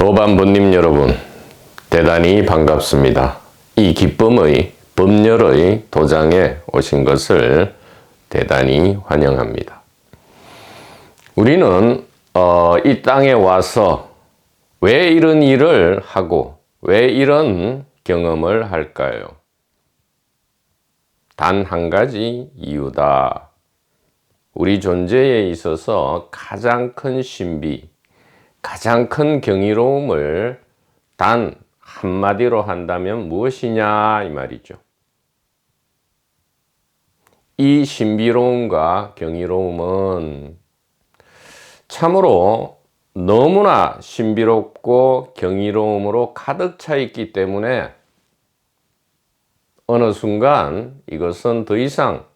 오반부님 여러분, 대단히 반갑습니다. 이 기쁨의 법렬의 도장에 오신 것을 대단히 환영합니다. 우리는 이 땅에 와서 왜 이런 일을 하고 왜 이런 경험을 할까요? 단 한 가지 이유다. 우리 존재에 있어서 가장 큰 신비, 가장 큰 경이로움을 단 한마디로 한다면 무엇이냐 이 말이죠. 이 신비로움과 경이로움은 참으로 너무나 신비롭고 경이로움으로 가득 차 있기 때문에 어느 순간 이것은 더 이상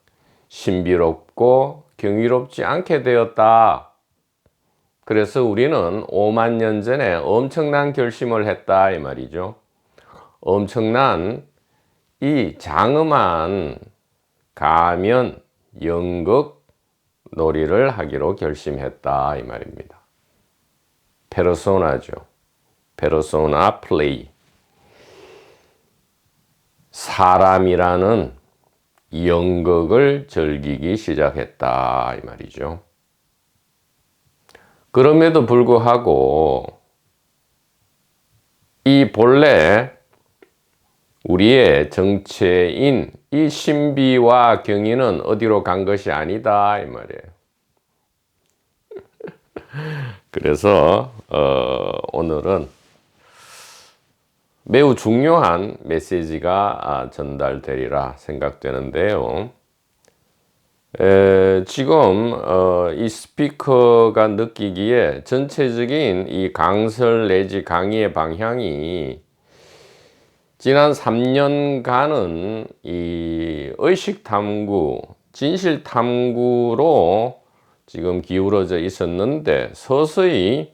신비롭고 경이롭지 않게 되었다. 그래서 우리는 5만 년 전에 엄청난 결심을 했다 이 말이죠. 엄청난 이 장엄한 가면, 연극, 놀이를 하기로 결심했다 이 말입니다. 페르소나죠. 페르소나 플레이. 사람이라는 연극을 즐기기 시작했다 이 말이죠. 그럼에도 불구하고 이 본래 우리의 정체인 이 신비와 경이는 어디로 간 것이 아니다 이 말이에요. 그래서 오늘은 매우 중요한 메시지가 전달되리라 생각되는데요. 지금 이 스피커가 느끼기에 전체적인 이 강설 내지 강의의 방향이 지난 3년간은 이 의식 탐구, 진실 탐구로 지금 기울어져 있었는데 서서히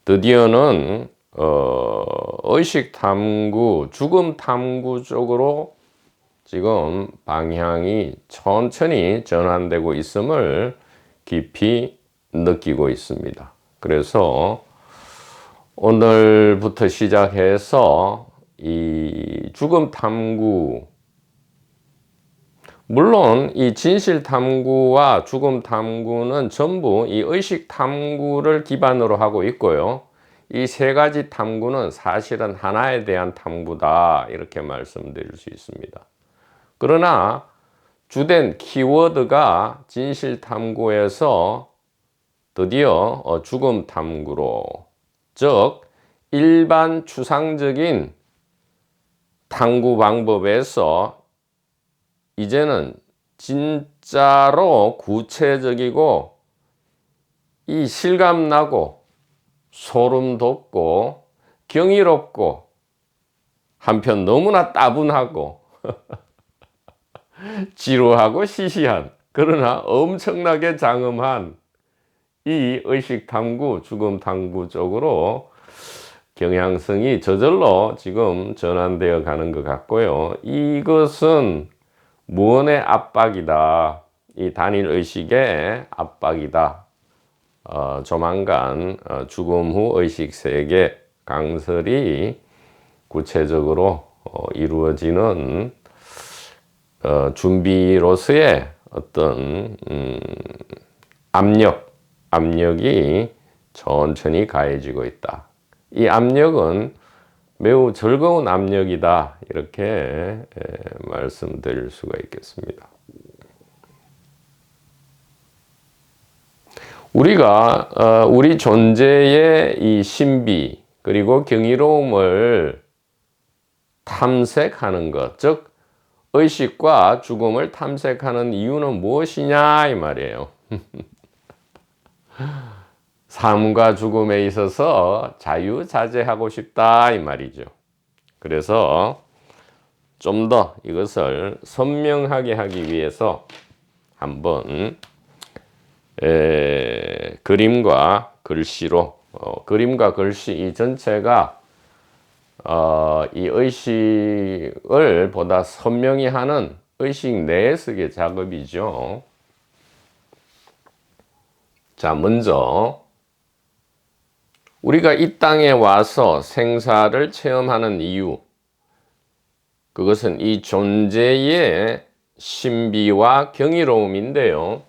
드디어는 의식 탐구, 죽음 탐구 쪽으로 지금 방향이 천천히 전환되고 있음을 깊이 느끼고 있습니다. 그래서 오늘부터 시작해서 이 죽음 탐구, 물론 이 진실 탐구와 죽음 탐구는 전부 이 의식 탐구를 기반으로 하고 있고요. 이 세 가지 탐구는 사실은 하나에 대한 탐구다 이렇게 말씀드릴 수 있습니다. 그러나 주된 키워드가 진실 탐구에서 드디어 죽음 탐구로, 즉 일반 추상적인 탐구 방법에서 이제는 진짜로 구체적이고 이 실감나고 소름 돋고 경이롭고 한편 너무나 따분하고 지루하고 시시한, 그러나 엄청나게 장엄한 이 의식 탐구, 죽음 탐구 쪽으로 경향성이 저절로 지금 전환되어 가는 것 같고요. 이것은 무언의 압박이다. 이 단일 의식의 압박이다. 조만간 죽음 후 의식 세계 강설이 구체적으로 이루어지는 준비로서의 어떤 압력이 천천히 가해지고 있다. 이 압력은 매우 즐거운 압력이다. 이렇게 말씀드릴 수가 있겠습니다. 우리가 우리 존재의 이 신비 그리고 경이로움을 탐색하는 것, 즉 의식과 죽음을 탐색하는 이유는 무엇이냐 이 말이에요. 삶과 죽음에 있어서 자유자재하고 싶다 이 말이죠. 그래서 좀 더 이것을 선명하게 하기 위해서 한번 그림과 글씨로, 그림과 글씨 이 전체가 이 의식을 보다 선명히 하는 의식 내에서의 작업이죠. 자, 먼저 우리가 이 땅에 와서 생사를 체험하는 이유, 그것은 이 존재의 신비와 경이로움인데요.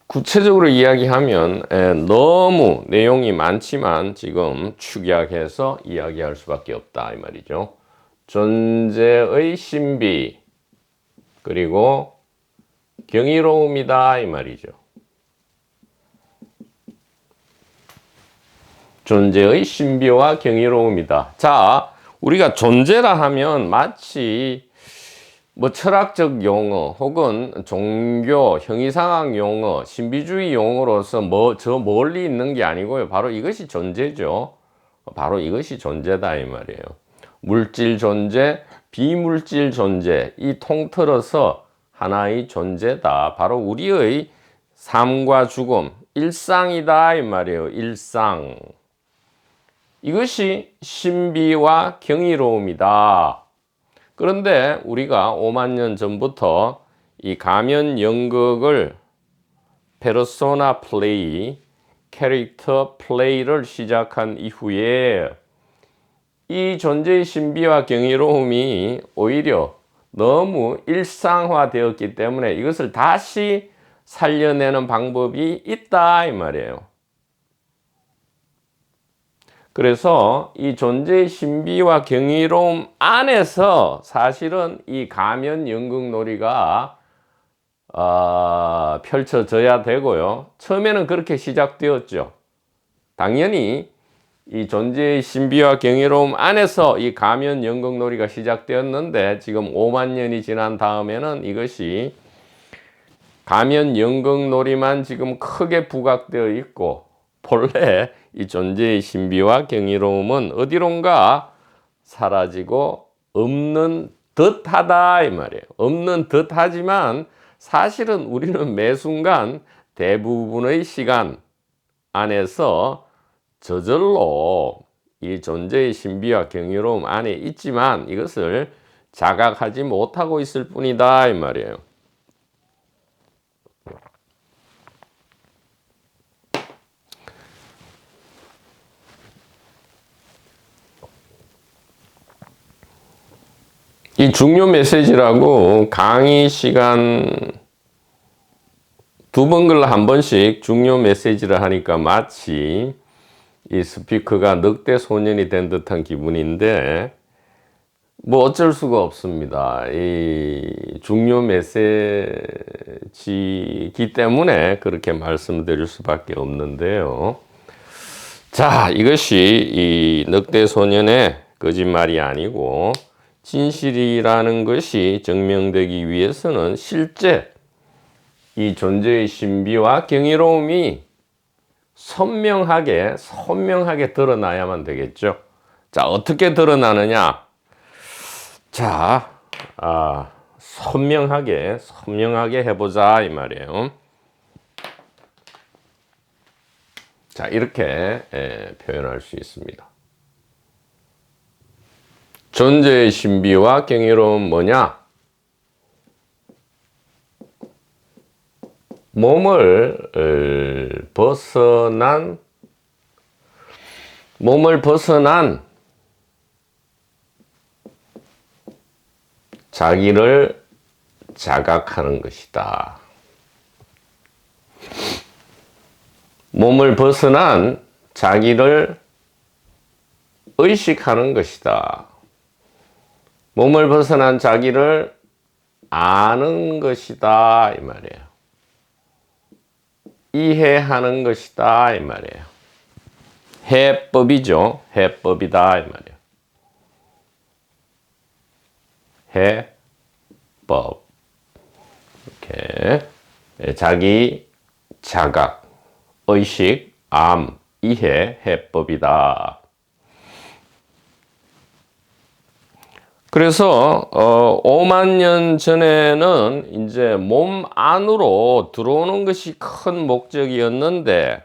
구체적으로 이야기하면 너무 내용이 많지만 지금 축약해서 이야기할 수밖에 없다 이 말이죠. 존재의 신비 그리고 경이로움이다 이 말이죠. 존재의 신비와 경이로움이다. 자, 우리가 존재라 하면 마치 뭐 철학적 용어 혹은 종교, 형이상학 용어, 신비주의 용어로서 저 멀리 있는 게 아니고요. 바로 이것이 존재죠. 바로 이것이 존재다 이 말이에요. 물질 존재, 비물질 존재, 이 통틀어서 하나의 존재다. 바로 우리의 삶과 죽음, 일상이다 이 말이에요. 일상. 이것이 신비와 경이로움이다. 그런데 우리가 5만 년 전부터 이 가면 연극을 페르소나 플레이, 캐릭터 플레이를 시작한 이후에 이 존재의 신비와 경이로움이 오히려 너무 일상화되었기 때문에 이것을 다시 살려내는 방법이 있다 이 말이에요. 그래서 이 존재의 신비와 경이로움 안에서 사실은 이 가면 연극놀이가 펼쳐져야 되고요. 처음에는 그렇게 시작되었죠. 당연히 이 존재의 신비와 경이로움 안에서 이 가면 연극놀이가 시작되었는데 지금 5만 년이 지난 다음에는 이것이 가면 연극놀이만 지금 크게 부각되어 있고 본래 이 존재의 신비와 경이로움은 어디론가 사라지고 없는 듯하다 이 말이에요. 없는 듯하지만 사실은 우리는 매 순간 대부분의 시간 안에서 저절로 이 존재의 신비와 경이로움 안에 있지만 이것을 자각하지 못하고 있을 뿐이다 이 말이에요. 이 중요 메시지라고 강의 시간 2번 걸러 한 번씩 중요 메시지를 하니까 마치 이 스피커가 늑대 소년이 된 듯한 기분인데 뭐 어쩔 수가 없습니다. 이 중요 메시지이기 때문에 그렇게 말씀드릴 수밖에 없는데요. 자, 이것이 이 늑대 소년의 거짓말이 아니고 진실이라는 것이 증명되기 위해서는 실제 이 존재의 신비와 경이로움이 선명하게 드러나야만 되겠죠. 자, 어떻게 드러나느냐? 자, 선명하게 해보자 이 말이에요. 자, 이렇게 표현할 수 있습니다. 존재의 신비와 경이로움은 뭐냐? 몸을 벗어난 자기를 자각하는 것이다. 몸을 벗어난 자기를 의식하는 것이다. 몸을 벗어난 자기를 아는 것이다 이 말이에요. 이해하는 것이다 이 말이에요. 해법이죠. 해법이다 이 말이에요. 해법. 이렇게 자기 자각, 의식, 암, 이해, 해법이다. 그래서 5만 년 전에는 이제 몸 안으로 들어오는 것이 큰 목적이었는데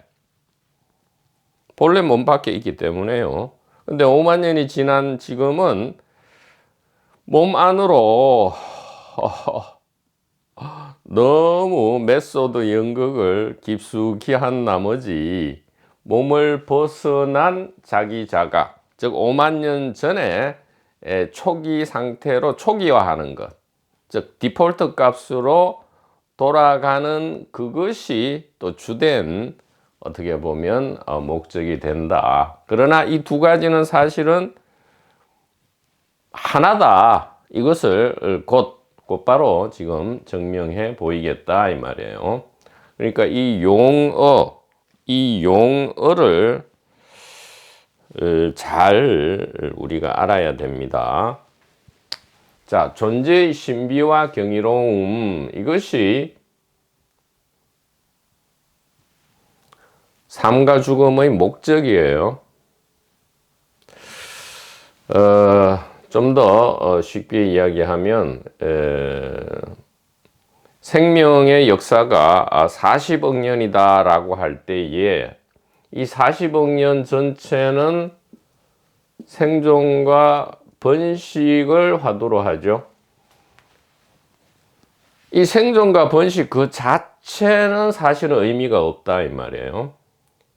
본래 몸 밖에 있기 때문에요. 근데 5만 년이 지난 지금은 몸 안으로 너무 메소드 연극을 깊숙이 한 나머지 몸을 벗어난 자기 자각, 즉 5만 년 전에 초기 상태로 초기화하는 것, 즉 디폴트 값으로 돌아가는 그것이 또 주된 어떻게 보면 목적이 된다. 그러나 이 두 가지는 사실은 하나다. 이것을 곧바로 지금 증명해 보이겠다 이 말이에요. 그러니까 이 용어를 잘 우리가 알아야 됩니다. 자, 존재의 신비와 경이로움, 이것이 삶과 죽음의 목적이에요. 좀 더 쉽게 이야기하면 생명의 역사가 40억 년이다 라고 할 때에 이 40억 년 전체는 생존과 번식을 화두로 하죠. 이 생존과 번식 그 자체는 사실은 의미가 없다 이 말이에요.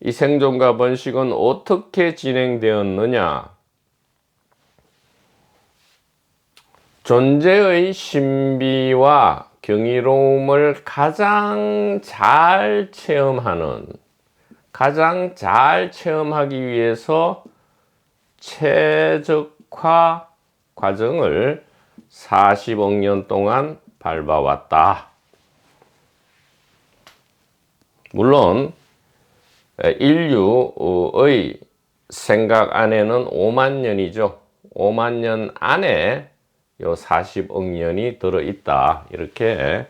이 생존과 번식은 어떻게 진행되었느냐? 존재의 신비와 경이로움을 가장 잘 체험하기 위해서 최적화 과정을 40억 년 동안 밟아왔다. 물론 인류의 생각 안에는 5만 년이죠. 5만 년 안에 요 40억 년이 들어있다. 이렇게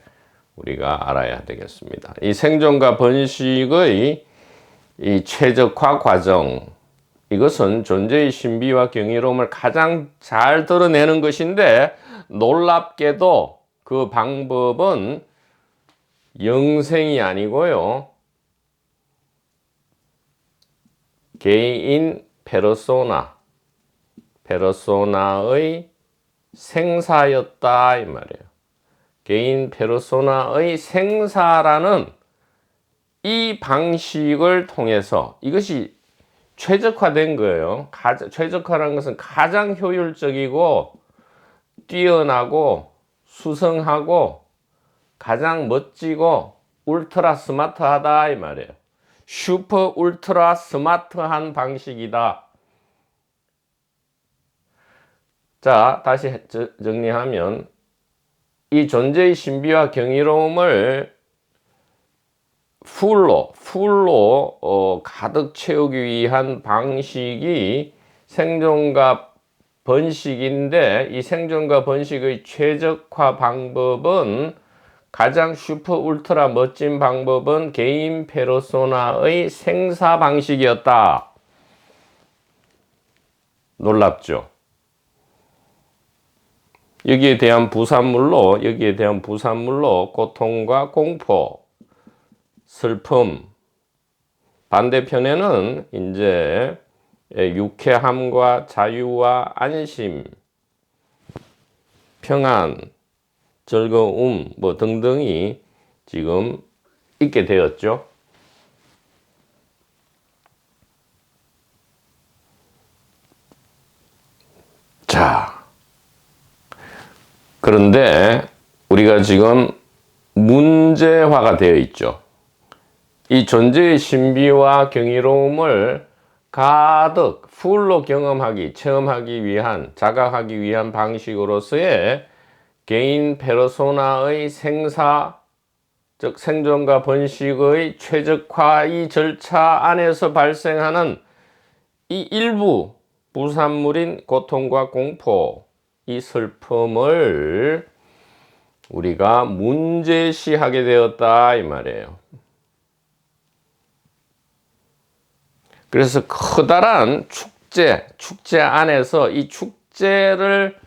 우리가 알아야 되겠습니다. 이 생존과 번식의 이 최적화 과정, 이것은 존재의 신비와 경이로움을 가장 잘 드러내는 것인데 놀랍게도 그 방법은 영생이 아니고요. 개인 페르소나의 생사였다 이 말이에요. 개인 페르소나의 생사라는 이 방식을 통해서 이것이 최적화된 거예요. 최적화라는 것은 가장 효율적이고 뛰어나고 수성하고 가장 멋지고 울트라 스마트하다 이 말이에요. 슈퍼 울트라 스마트한 방식이다. 자, 다시 정리하면 이 존재의 신비와 경이로움을 풀로 가득 채우기 위한 방식이 생존과 번식인데 이 생존과 번식의 최적화 방법은 가장 슈퍼 울트라 멋진 방법은 개인 페르소나의 생사 방식이었다. 놀랍죠? 여기에 대한 부산물로 고통과 공포, 슬픔, 반대편에는 이제 유쾌함과 자유와 안심, 평안, 즐거움 뭐 등등이 지금 있게 되었죠. 자, 그런데 우리가 지금 문제화가 되어 있죠. 이 존재의 신비와 경이로움을 가득 풀로 체험하기 위한, 자각하기 위한 방식으로서의 개인 페르소나의 생사, 즉 생존과 번식의 최적화 이 절차 안에서 발생하는 이 일부 부산물인 고통과 공포, 이 슬픔을 우리가 문제시하게 되었다 이 말이에요. 그래서 커다란 축제 안에서 이 축제를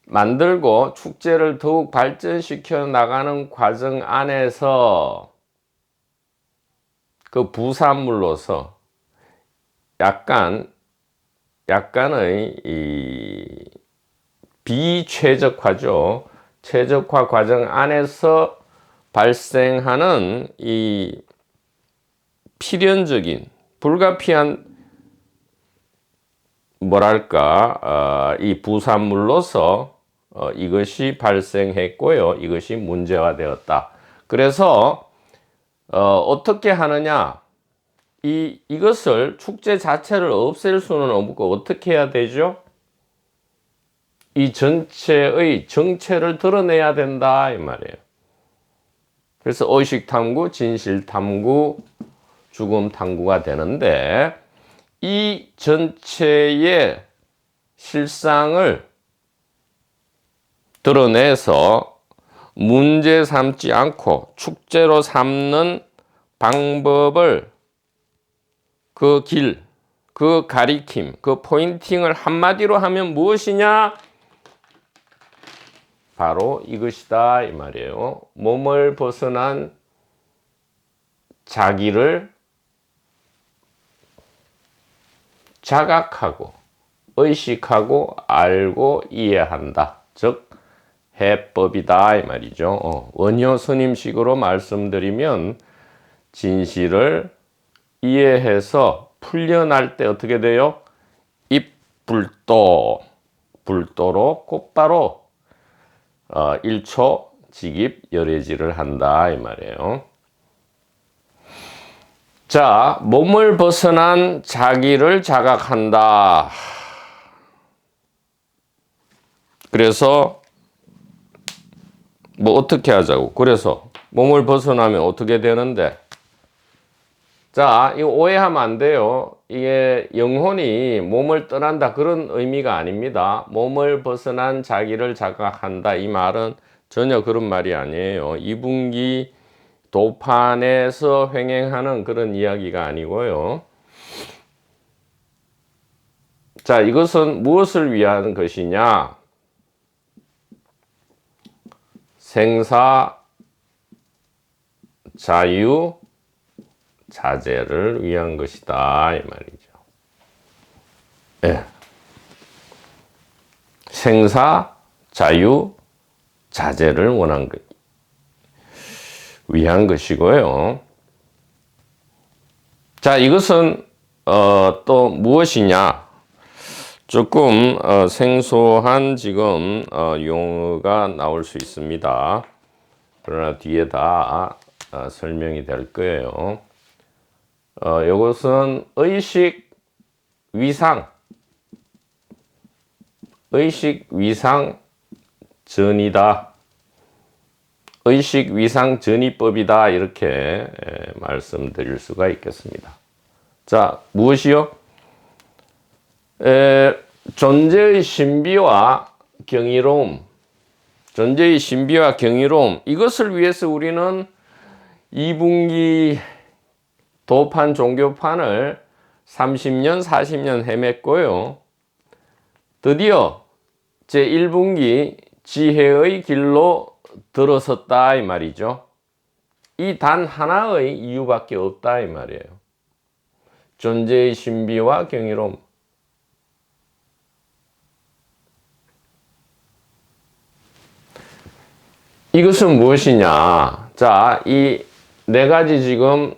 만들고 축제를 더욱 발전시켜 나가는 과정 안에서 그 부산물로서 약간의 이 비최적화죠. 최적화 과정 안에서 발생하는 이 필연적인 불가피한 이 부산물로서 이것이 발생했고요. 이것이 문제화되었다. 그래서 어떻게 하느냐? 이것을 축제 자체를 없앨 수는 없고 어떻게 해야 되죠? 이 전체의 정체를 드러내야 된다 이 말이에요. 그래서 의식 탐구, 진실 탐구, 죽음 탐구가 되는데 이 전체의 실상을 드러내서 문제 삼지 않고 축제로 삼는 방법을 그 길, 그 가리킴, 그 포인팅을 한마디로 하면 무엇이냐? 바로 이것이다 이 말이에요. 몸을 벗어난 자기를 자각하고 의식하고 알고 이해한다. 즉 해법이다 이 말이죠. 원효 스님식으로 말씀드리면 진실을 이해해서 풀려날 때 어떻게 돼요? 불도로 곧바로 1초 직입 열애지를 한다 이 말이에요. 자, 몸을 벗어난 자기를 자각한다. 그래서 뭐 어떻게 하자고? 그래서 몸을 벗어나면 어떻게 되는데? 자, 이거 오해하면 안 돼요. 이게 영혼이 몸을 떠난다 그런 의미가 아닙니다. 몸을 벗어난 자기를 자각한다 이 말은 전혀 그런 말이 아니에요. 이분기 도판에서 횡행하는 그런 이야기가 아니고요. 자, 이것은 무엇을 위한 것이냐? 생사, 자유, 자재를 위한 것이다 이 말이죠. 예. 생사, 자유, 자재를 위한 것이고요. 자, 이것은 또 무엇이냐? 조금 생소한 지금 용어가 나올 수 있습니다. 그러나 뒤에 다 설명이 될 거예요. 이것은 의식 위상 전이다. 의식 위상 전이법이다. 이렇게 말씀드릴 수가 있겠습니다. 자, 무엇이요? 존재의 신비와 경이로움, 이것을 위해서 우리는 2분기 도판 종교판을 30년, 40년 헤맸고요. 드디어 제1분기 지혜의 길로 들어섰다 이 말이죠. 이 단 하나의 이유밖에 없다 이 말이에요. 존재의 신비와 경이로움. 이것은 무엇이냐? 자, 이 네 가지 지금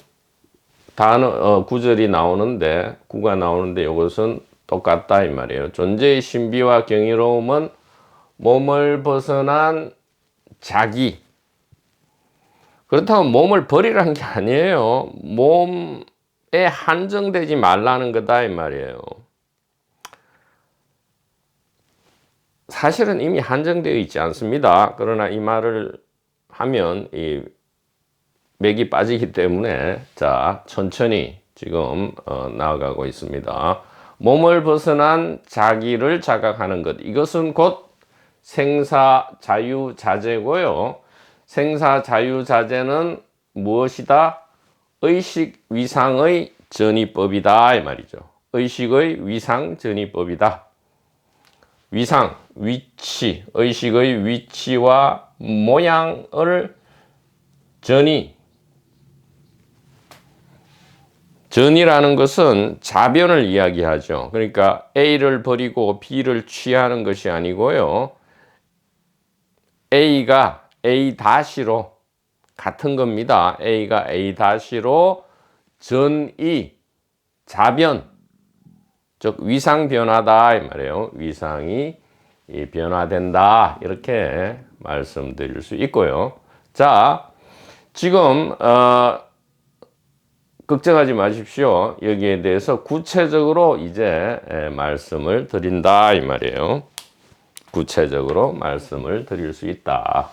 구절이 나오는데, 구가 나오는데 이것은 똑같다 이 말이에요. 존재의 신비와 경이로움은 몸을 벗어난 자기. 그렇다면 몸을 버리라는 게 아니에요. 몸에 한정되지 말라는 거다 이 말이에요. 사실은 이미 한정되어 있지 않습니다. 그러나 이 말을 하면 이 맥이 빠지기 때문에 자, 천천히 지금 나아가고 있습니다. 몸을 벗어난 자기를 자각하는 것. 이것은 곧 생사자유자재고요. 생사자유자재는 무엇이다? 의식 위상의 전이법이다 이 말이죠. 의식의 위상 전이법이다. 위상, 위치, 의식의 위치와 모양을 전이라는 것은 자변을 이야기하죠. 그러니까 A를 버리고 B를 취하는 것이 아니고요. A가 A-로 같은 겁니다. A가 A-로 전이 자변, 즉 위상 변화다 이 말이에요. 위상이 변화된다 이렇게 말씀드릴 수 있고요. 자, 지금 걱정하지 마십시오. 여기에 대해서 구체적으로 이제 말씀을 드린다 이 말이에요. 구체적으로 말씀을 드릴 수 있다.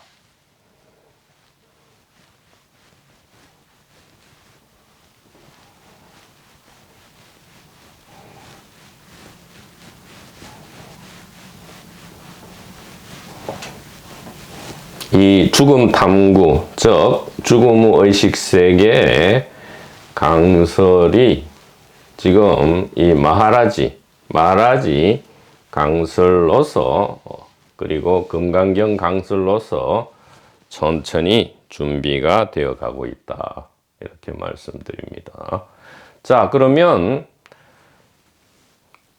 이 죽음 탐구, 즉 죽음의 의식 세계의 강설이 지금 이 마하라지 강설로서 그리고 금강경 강설로서 천천히 준비가 되어 가고 있다. 이렇게 말씀드립니다. 자, 그러면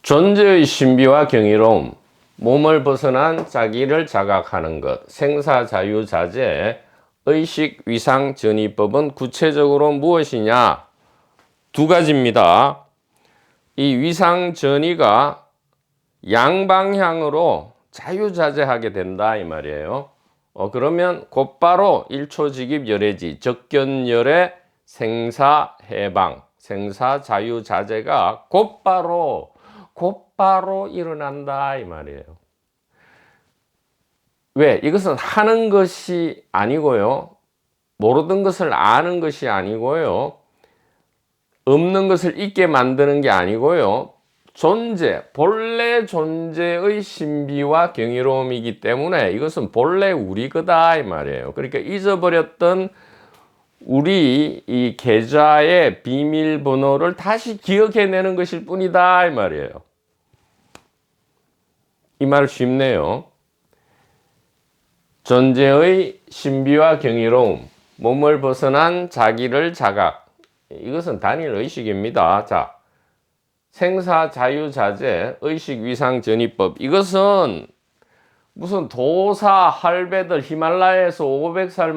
존재의 신비와 경이로움, 몸을 벗어난 자기를 자각하는 것, 생사자유자재, 의식 위상 전이법은 구체적으로 무엇이냐? 두 가지입니다. 이 위상 전이가 양방향으로 자유자재하게 된다 이 말이에요. 그러면 곧바로 일초직입 열애지, 적견열애 생사해방, 생사자유자재가 곧바로 일어난다 이 말이에요. 왜? 이것은 하는 것이 아니고요. 모르던 것을 아는 것이 아니고요. 없는 것을 있게 만드는 게 아니고요. 본래 존재의 신비와 경이로움이기 때문에 이것은 본래 우리 거다 이 말이에요. 그러니까 잊어버렸던 우리 이 계좌의 비밀번호를 다시 기억해내는 것일 뿐이다 이 말이에요. 이 말 쉽네요. 존재의 신비와 경이로움, 몸을 벗어난 자기를 자각, 이것은 단일 의식입니다. 자, 생사자유자재, 의식위상전이법, 이것은 무슨 도사 할배들 히말라야에서 500살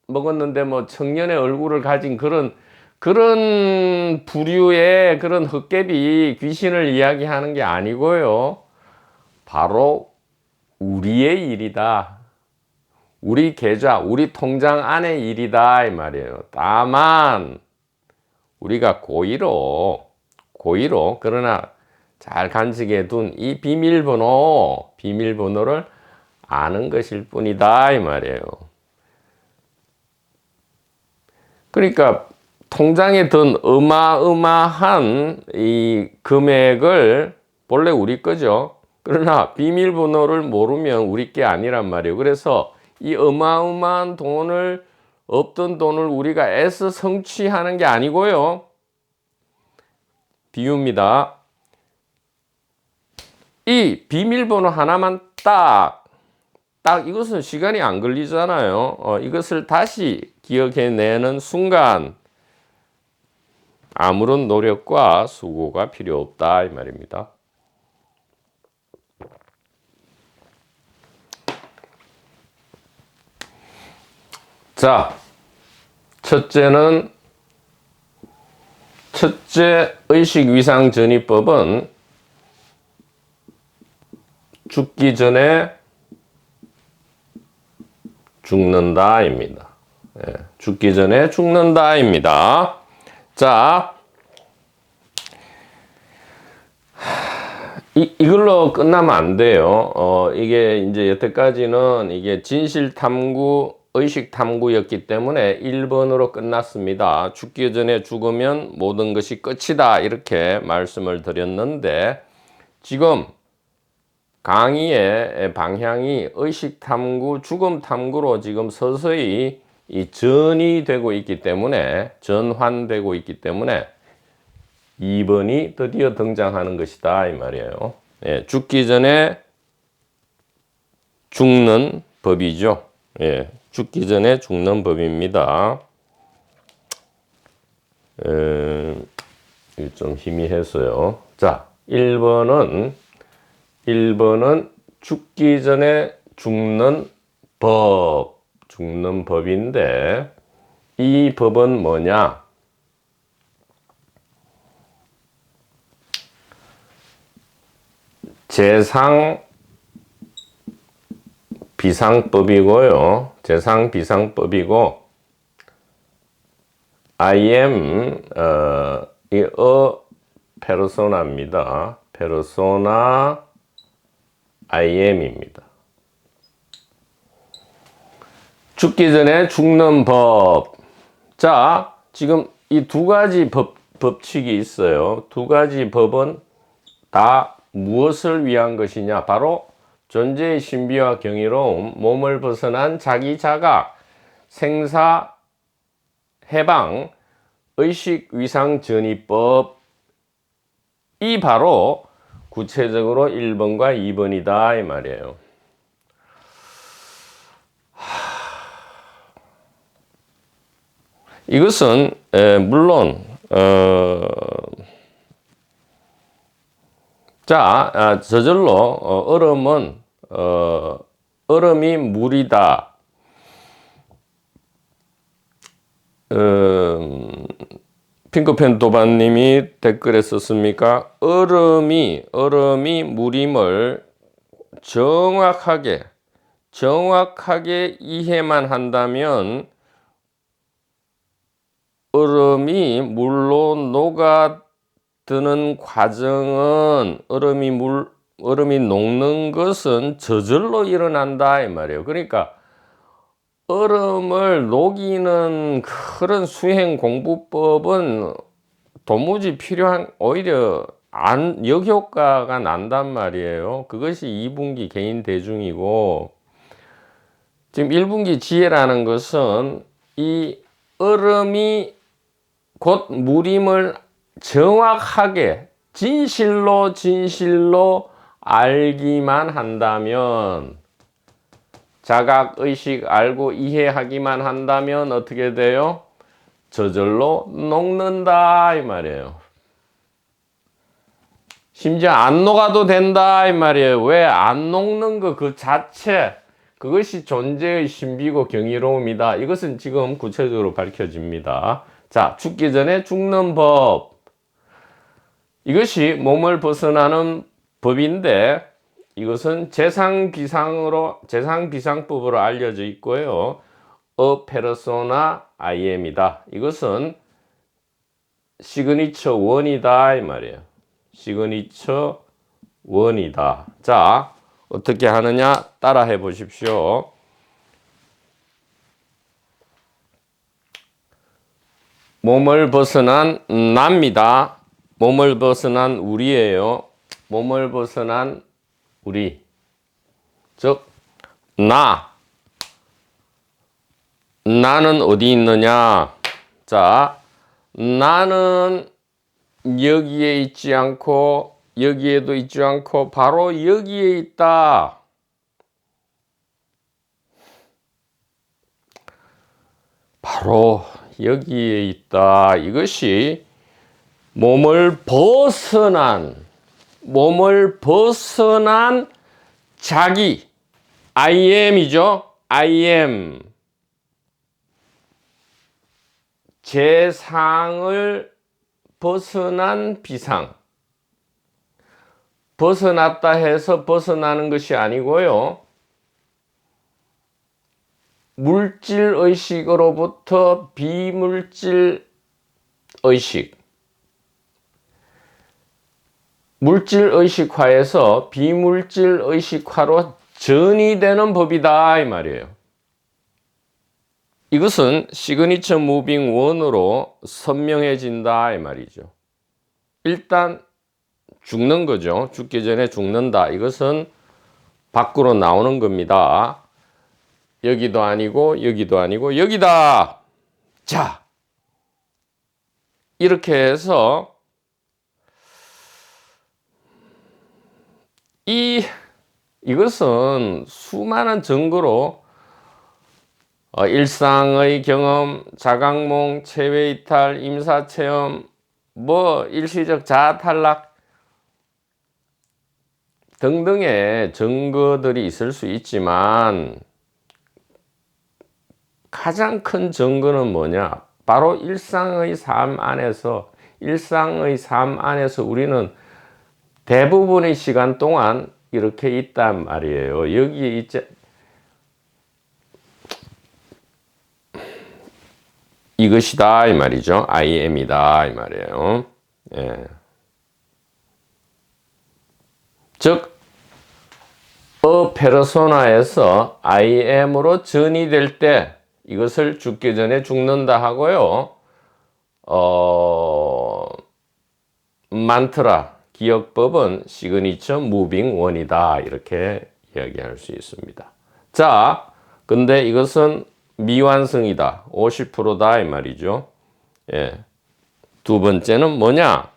먹었는데 뭐 청년의 얼굴을 가진 그런 부류의 그런 헛개비 귀신을 이야기하는 게 아니고요. 바로 우리의 일이다. 우리 계좌, 우리 통장 안의 일이다 이 말이에요. 다만 우리가 고의로 그러나 잘 간직해 둔 이 비밀번호를 아는 것일 뿐이다 이 말이에요. 그러니까 통장에 든 어마어마한 이 금액을 본래 우리 거죠. 그러나 비밀번호를 모르면 우리 게 아니란 말이에요. 그래서 이 어마어마한 없던 돈을 우리가 애써 성취하는 게 아니고요. 비유입니다. 이 비밀번호 하나만 딱 이것은 시간이 안 걸리잖아요. 이것을 다시 기억해내는 순간 아무런 노력과 수고가 필요 없다 이 말입니다. 자, 첫째 의식위상전이법은 죽기 전에 죽는다입니다. 죽기 전에 죽는다입니다. 자, 이걸로 끝나면 안 돼요. 이게 이제 여태까지는 이게 진실탐구, 의식탐구였기 때문에 1번으로 끝났습니다. 죽기 전에 죽으면 모든 것이 끝이다. 이렇게 말씀을 드렸는데, 지금 강의의 방향이 의식탐구, 죽음탐구로 지금 서서히 전환되고 있기 때문에 2번이 드디어 등장하는 것이다 이 말이에요. 죽기 전에 죽는 법이죠. 죽기 전에 죽는 법입니다. 좀 희미해서요. 자, 1번은 죽기 전에 죽는 법인데, 이 법은 뭐냐? 재상 비상법이고요. 재상 비상법이고 I am 이 페르소나입니다. 페르소나 I am입니다. 죽기 전에 죽는 법. 자, 지금 이 두 가지 법칙이 있어요. 두 가지 법은 다 무엇을 위한 것이냐? 바로 존재의 신비와 경이로움, 몸을 벗어난 자기 자각, 생사, 해방, 의식 위상 전이법. 이 바로 구체적으로 1번과 2번이다 이 말이에요. 이것은 물론 저절로 얼음은 얼음이 물이다. 핑크펜 도반님이 댓글에 썼습니까? 얼음이 물임을 정확하게 이해만 한다면 얼음이 물로 녹아드는 과정은 얼음이 녹는 것은 저절로 일어난다 이 말이에요. 그러니까 얼음을 녹이는 그런 수행 공부법은 도무지 오히려 역효과가 난단 말이에요. 그것이 2분기 개인 대중이고, 지금 1분기 지혜라는 것은 이 얼음이 곧 물임을 정확하게 진실로 알기만 한다면, 자각, 의식 알고 이해하기만 한다면 어떻게 돼요? 저절로 녹는다 이 말이에요. 심지어 안 녹아도 된다 이 말이에요. 왜? 안 녹는 거 그 자체, 그것이 존재의 신비고 경이로움이다. 이것은 지금 구체적으로 밝혀집니다. 자, 죽기 전에 죽는 법. 이것이 몸을 벗어나는 법인데, 이것은 재상 비상법으로 알려져 있고요. 페르소나 I am이다. 이것은 시그니처 원이다 이 말이에요. 시그니처 원이다. 자, 어떻게 하느냐 따라 해 보십시오. 몸을 벗어난 납니다. 몸을 벗어난 우리예요. 몸을 벗어난 우리. 즉 나는 어디 있느냐? 자, 나는 여기에 있지 않고 여기에도 있지 않고 바로 여기에 있다. 바로 여기에 있다. 이것이 몸을 벗어난 자기 I am이죠. I am. 재상을 벗어난 비상. 벗어났다 해서 벗어나는 것이 아니고요. 물질 의식으로부터 비물질 의식. 물질 의식화에서 비물질 의식화로 전이되는 법이다 이 말이에요. 이것은 시그니처 무빙 원으로 선명해진다 이 말이죠. 일단 죽는 거죠. 죽기 전에 죽는다. 이것은 밖으로 나오는 겁니다. 여기도 아니고 여기도 아니고 여기다. 자, 이렇게 해서 이것은 수많은 증거로 일상의 경험, 자각몽, 체외이탈, 임사체험, 일시적 자아탈락 등등의 증거들이 있을 수 있지만 가장 큰 증거는 뭐냐? 바로 일상의 삶 안에서 우리는 대부분의 시간 동안 이렇게 있단 말이에요. 여기에 있지, 이것이다 이 말이죠. I am이다 이 말이에요. 예. 즉 페르소나에서 I am으로 전이될 때 이것을 죽기 전에 죽는다 하고요. 만트라 기억법은 시그니처 무빙 원이다 이렇게 이야기할 수 있습니다. 자, 근데 이것은 미완성이다. 50%다 이 말이죠. 예. 두 번째는 뭐냐?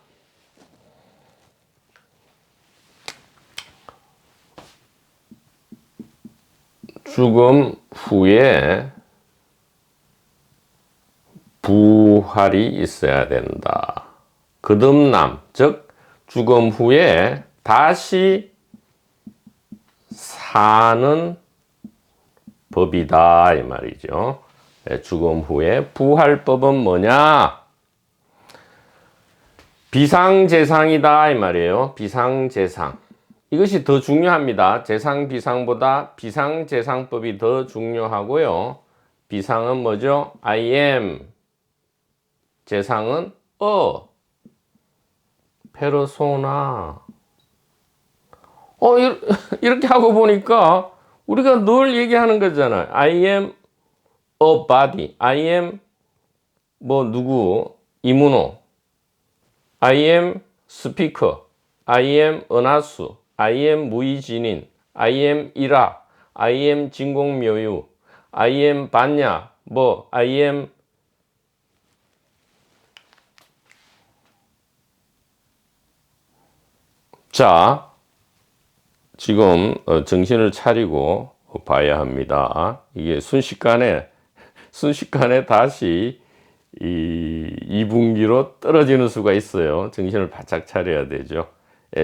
죽음 후에 부활이 있어야 된다. 거듭남, 즉 죽음 후에 다시 사는 법이다 이 말이죠. 죽음 후에 부활법은 뭐냐? 비상재상이다 이 말이에요. 비상재상. 이것이 더 중요합니다. 재상 비상보다 비상재상법이 더 중요하고요. 비상은 뭐죠? I am. 재상은 페르소나. 이렇게 하고 보니까 우리가 늘 얘기하는 거잖아요. I am a body. I am 누구? 이문호. I am speaker. I am 은하수. I am 무이진인. I am 일화. I am 진공묘유. I am 반야. I am 자, 지금 정신을 차리고 봐야 합니다. 이게 순식간에 다시 이 2분기로 떨어지는 수가 있어요. 정신을 바짝 차려야 되죠.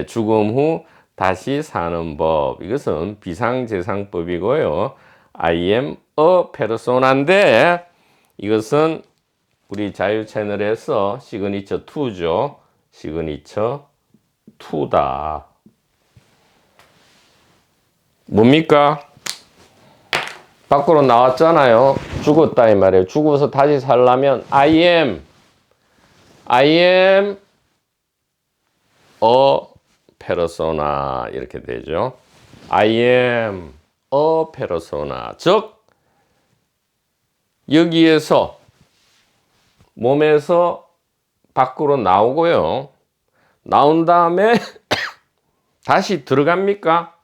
죽음 후 다시 사는 법. 이것은 비상재상법이고요. I am a persona인데 이것은 우리 자유 채널에서 시그니처 2죠. 시그니처 2다. 뭡니까? 밖으로 나왔잖아요. 죽었다 이 말이에요. 죽어서 다시 살려면 I am a persona 이렇게 되죠. I am a persona. 즉 여기에서 몸에서 밖으로 나오고요. 나온 다음에 다시 들어갑니까?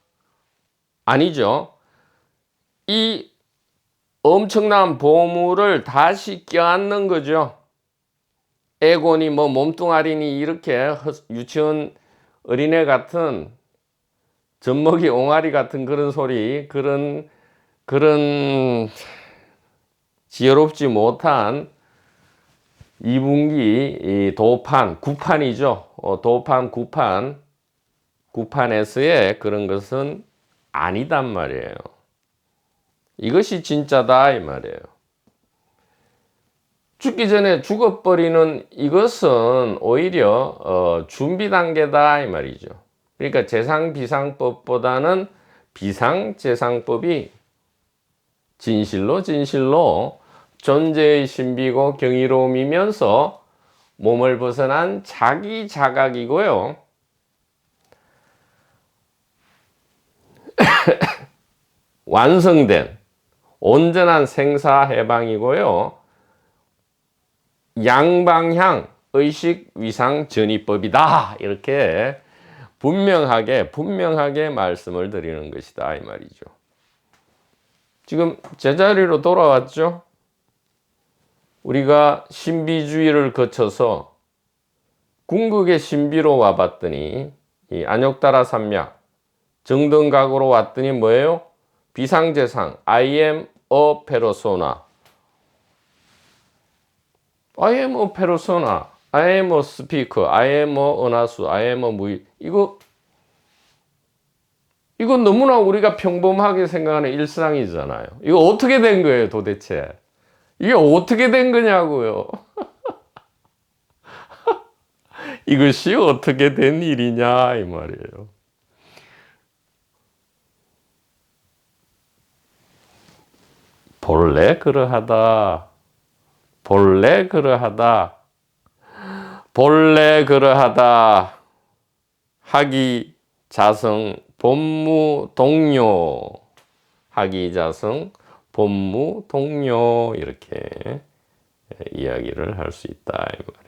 아니죠. 이 엄청난 보물을 다시 껴안는 거죠. 에고니 몸뚱아리니 이렇게 유치원 어린애 같은 젖먹이 옹알이 같은 그런 소리, 그런 지혜롭지 못한 2분기 도판, 구판이죠. 도판, 구판에서의 그런 것은 아니단 말이에요. 이것이 진짜다 이 말이에요. 죽기 전에 죽어버리는 이것은 오히려 준비 단계다 이 말이죠. 그러니까 재상비상법보다는 비상재상법이 진실로 존재의 신비고 경이로움이면서 몸을 벗어난 자기 자각이고요. 완성된 온전한 생사해방이고요. 양방향 의식 위상 전이법이다. 이렇게 분명하게 말씀을 드리는 것이다 이 말이죠. 지금 제자리로 돌아왔죠. 우리가 신비주의를 거쳐서 궁극의 신비로 와봤더니 이 안욕다라 산맥 정등각으로 왔더니 뭐예요? 비상재상 I am a persona. I am a persona. I am a speaker. I am a 은하수. I am a 무의. 이거 너무나 우리가 평범하게 생각하는 일상이잖아요. 이거 어떻게 된 거예요 도대체? 이게 어떻게 된 거냐고요. 이것이 어떻게 된 일이냐 이 말이에요. 본래 그러하다. 본래 그러하다. 본래 그러하다. 하기 자성 본무 동료. 하기 자성 본무 동료 이렇게 이야기를 할 수 있다 이 말이에요.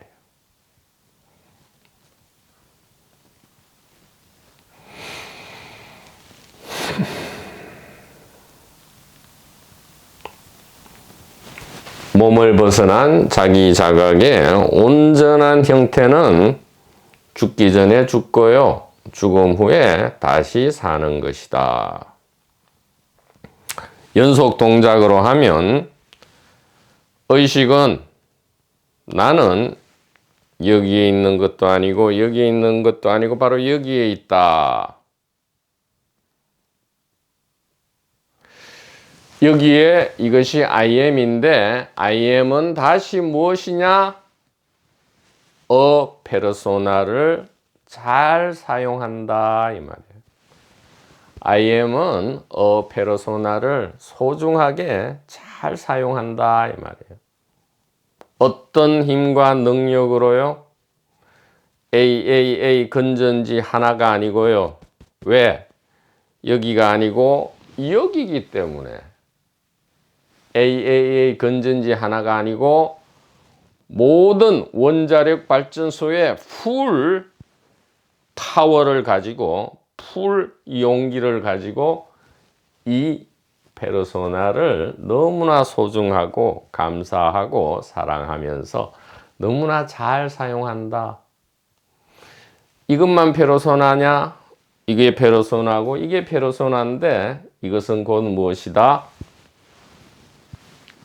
몸을 벗어난 자기 자각의 온전한 형태는 죽기 전에 죽고요. 죽음 후에 다시 사는 것이다. 연속 동작으로 하면 의식은 나는 여기에 있는 것도 아니고 여기에 있는 것도 아니고 바로 여기에 있다. 여기에 이것이 I am인데 I am은 다시 무엇이냐? 페르소나를 잘 사용한다 이 말이에요. I am은 페르소나를 소중하게 잘 사용한다 이 말이에요. 어떤 힘과 능력으로요? AAA 건전지 하나가 아니고요. 왜? 여기가 아니고 여기기 때문에 AAA 건전지 하나가 아니고 모든 원자력 발전소의 풀 파워를 가지고 풀 용기를 가지고 이 페르소나를 너무나 소중하고 감사하고 사랑하면서 너무나 잘 사용한다. 이것만 페르소나냐? 이게 페르소나고 이게 페르소나인데 이것은 곧 무엇이다?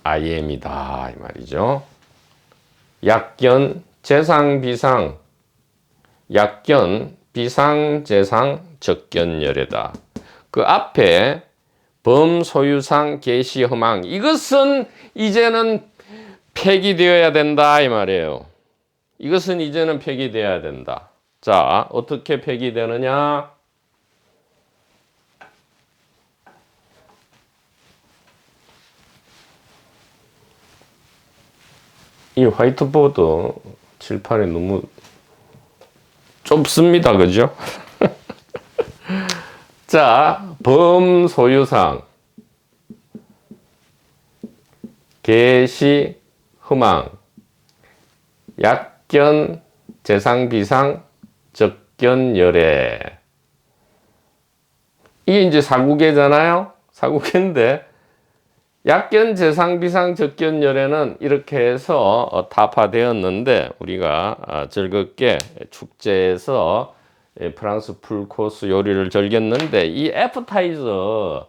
I am이다 이 말이죠. 약견, 재상, 비상. 약견, 비상, 재상, 적견열애다. 그 앞에 범소유상, 계시, 허망. 이것은 이제는 폐기되어야 된다 이 말이에요. 이것은 이제는 폐기되어야 된다. 자, 어떻게 폐기되느냐? 이 화이트보드 칠판이 너무 좁습니다. 그죠? 자, 범소유상, 계시, 허망, 약견, 재상, 비상, 적견, 열애. 이게 이제 사구계잖아요? 사구계인데, 약견, 재상, 비상, 적견, 열애는 이렇게 해서 타파되었는데, 우리가 즐겁게 축제에서 프랑스 풀코스 요리를 즐겼는데, 이 애프타이저,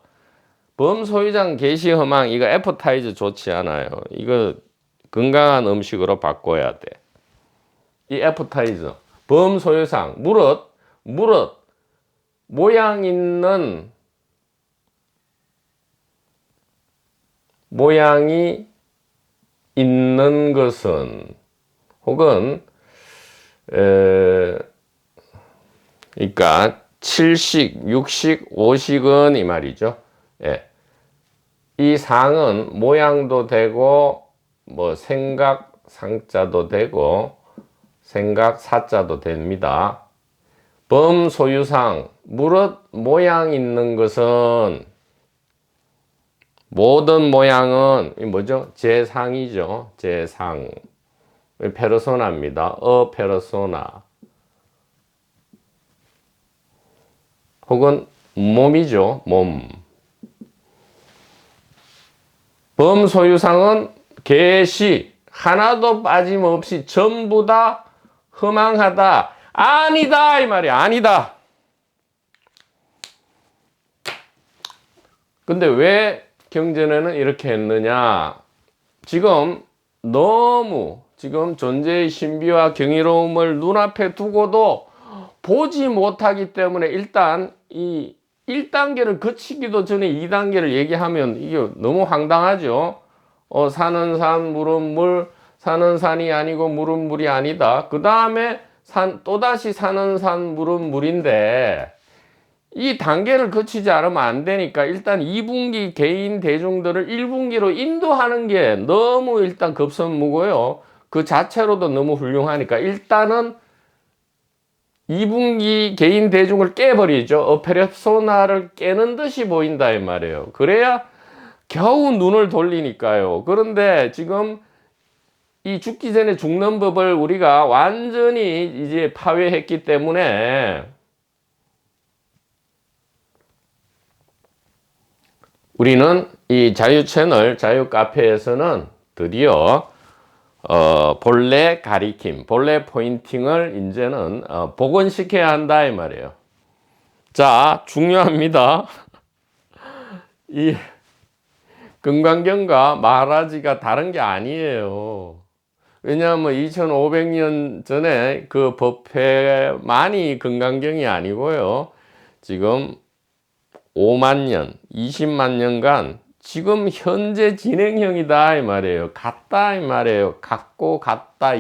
범소유상, 계시, 허망, 이거 애프타이저 좋지 않아요. 이거 건강한 음식으로 바꿔야 돼. 이 애프타이저, 범소유상, 무릇, 모양이 있는 것은, 혹은, 그러니까, 7식, 6식, 5식은 이 말이죠. 예. 이 상은 모양도 되고, 생각 상자도 되고, 생각 사자도 됩니다. 범소유상, 무릇 모양 있는 것은, 모든 모양은 뭐죠? 재상이죠. 재상. 페르소나입니다. 페르소나. 혹은 몸이죠. 몸. 범소유상은 계시 하나도 빠짐없이 전부 다 허망하다. 아니다 이 말이야. 아니다. 근데 왜 경전에는 이렇게 했느냐? 지금 너무 존재의 신비와 경이로움을 눈앞에 두고도 보지 못하기 때문에 일단 이 1단계를 거치기도 전에 2단계를 얘기하면 이게 너무 황당하죠. 사는 산, 물은 물, 사는 산이 아니고 물은 물이 아니다. 그 다음에 또다시 사는 산, 물은 물인데, 이 단계를 거치지 않으면 안 되니까 일단 2분기 개인 대중들을 1분기로 인도하는 게 너무 일단 급선무고요. 그 자체로도 너무 훌륭하니까 일단은 2분기 개인 대중을 깨버리죠. 페르소나를 깨는 듯이 보인다 이 말이에요. 그래야 겨우 눈을 돌리니까요. 그런데 지금 이 죽기 전에 죽는 법을 우리가 완전히 이제 파괴했기 때문에 우리는 이 자유 채널, 자유 카페에서는 드디어 본래 가리킴, 본래 포인팅을 이제는 복원시켜야 한다 이 말이에요. 자, 중요합니다. 이 금강경과 마하라지가 다른 게 아니에요. 왜냐하면 2500년 전에 그 법회만이 금강경이 아니고요. 지금 5만 년, 20만 년간 지금 현재 진행형이다 이 말이에요. 같다 이 말이에요. 같고 같다